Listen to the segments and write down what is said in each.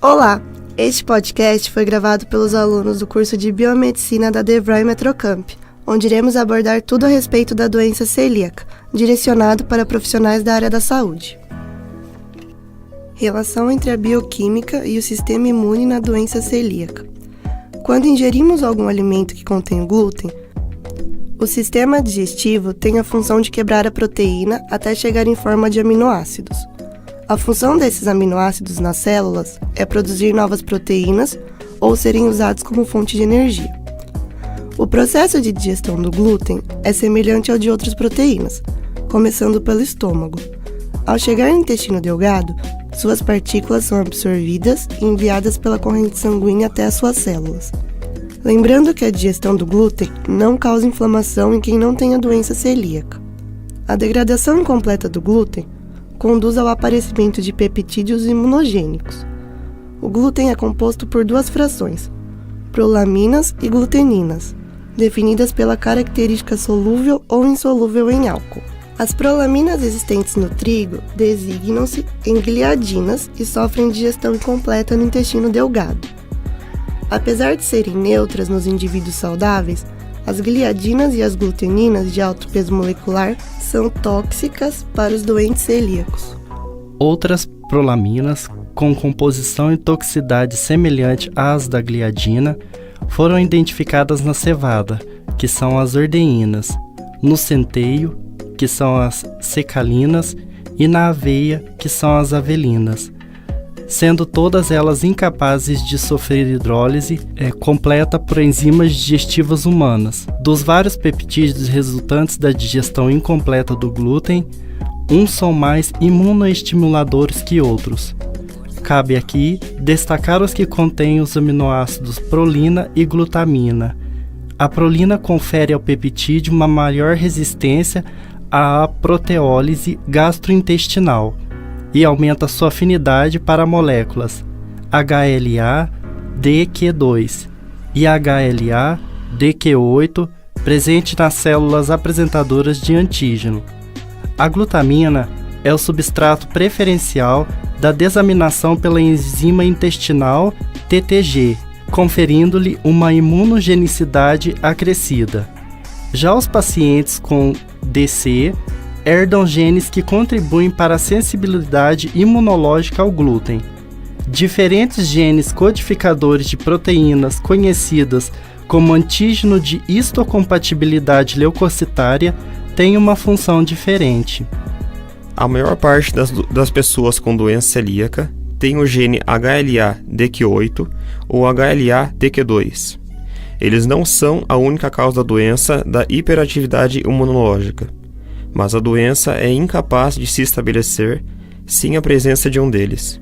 Olá! Este podcast foi gravado pelos alunos do curso de Biomedicina da DeVry Metrocamp, onde iremos abordar tudo a respeito da doença celíaca, direcionado para profissionais da área da saúde. Relação entre a bioquímica e o sistema imune na doença celíaca. Quando ingerimos algum alimento que contém glúten, o sistema digestivo tem a função de quebrar a proteína até chegar em forma de aminoácidos. A função desses aminoácidos nas células é produzir novas proteínas ou serem usados como fonte de energia. O processo de digestão do glúten é semelhante ao de outras proteínas, começando pelo estômago. Ao chegar no intestino delgado, suas partículas são absorvidas e enviadas pela corrente sanguínea até as suas células. Lembrando que a digestão do glúten não causa inflamação em quem não tem a doença celíaca. A degradação incompleta do glúten conduz ao aparecimento de peptídeos imunogênicos. O glúten é composto por duas frações, prolaminas e gluteninas, definidas pela característica solúvel ou insolúvel em álcool. As prolaminas existentes no trigo designam-se em gliadinas e sofrem digestão incompleta no intestino delgado. Apesar de serem neutras nos indivíduos saudáveis, as gliadinas e as gluteninas de alto peso molecular são tóxicas para os doentes celíacos. Outras prolaminas, com composição e toxicidade semelhante às da gliadina, foram identificadas na cevada, que são as ordeínas, no centeio, que são as secalinas, e na aveia, que são as avelinas, sendo todas elas incapazes de sofrer hidrólise completa por enzimas digestivas humanas. Dos vários peptídeos resultantes da digestão incompleta do glúten, uns são mais imunoestimuladores que outros. Cabe aqui destacar os que contêm os aminoácidos prolina e glutamina. A prolina confere ao peptídeo uma maior resistência à proteólise gastrointestinal e aumenta sua afinidade para moléculas HLA-DQ2 e HLA-DQ8 presente nas células apresentadoras de antígeno. A glutamina é o substrato preferencial da desaminação pela enzima intestinal TTG, conferindo-lhe uma imunogenicidade acrescida. Já os pacientes com DC herdam genes que contribuem para a sensibilidade imunológica ao glúten. Diferentes genes codificadores de proteínas conhecidas como antígeno de histocompatibilidade leucocitária têm uma função diferente. A maior parte das pessoas com doença celíaca tem o gene HLA-DQ8 ou HLA-DQ2. Eles não são a única causa da doença da hiperatividade imunológica, mas a doença é incapaz de se estabelecer sem a presença de um deles.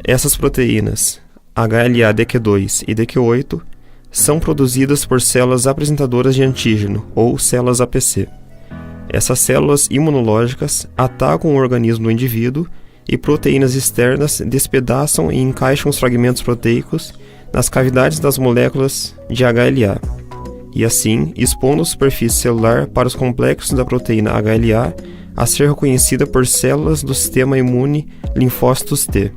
Essas proteínas, HLA-DQ2 e DQ8, são produzidas por células apresentadoras de antígeno, ou células APC. Essas células imunológicas atacam o organismo do indivíduo e proteínas externas despedaçam e encaixam os fragmentos proteicos nas cavidades das moléculas de HLA, e assim expondo a superfície celular para os complexos da proteína HLA a ser reconhecida por células do sistema imune linfócitos T.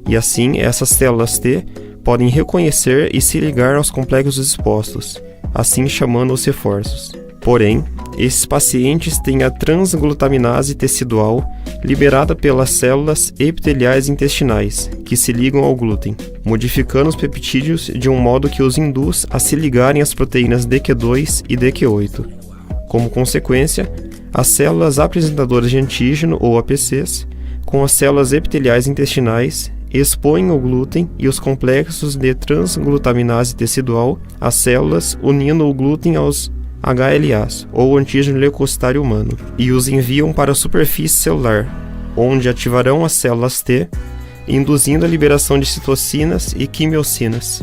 E assim, essas células T podem reconhecer e se ligar aos complexos expostos, assim chamando os reforços. Porém, esses pacientes têm a transglutaminase tecidual liberada pelas células epiteliais intestinais, que se ligam ao glúten, modificando os peptídeos de um modo que os induz a se ligarem às proteínas DQ2 e DQ8. Como consequência, as células apresentadoras de antígeno, ou APCs, com as células epiteliais intestinais, expõem o glúten e os complexos de transglutaminase tecidual às células, unindo o glúten aos HLAs, ou antígeno leucocitário humano, e os enviam para a superfície celular, onde ativarão as células T, induzindo a liberação de citocinas e quimiocinas.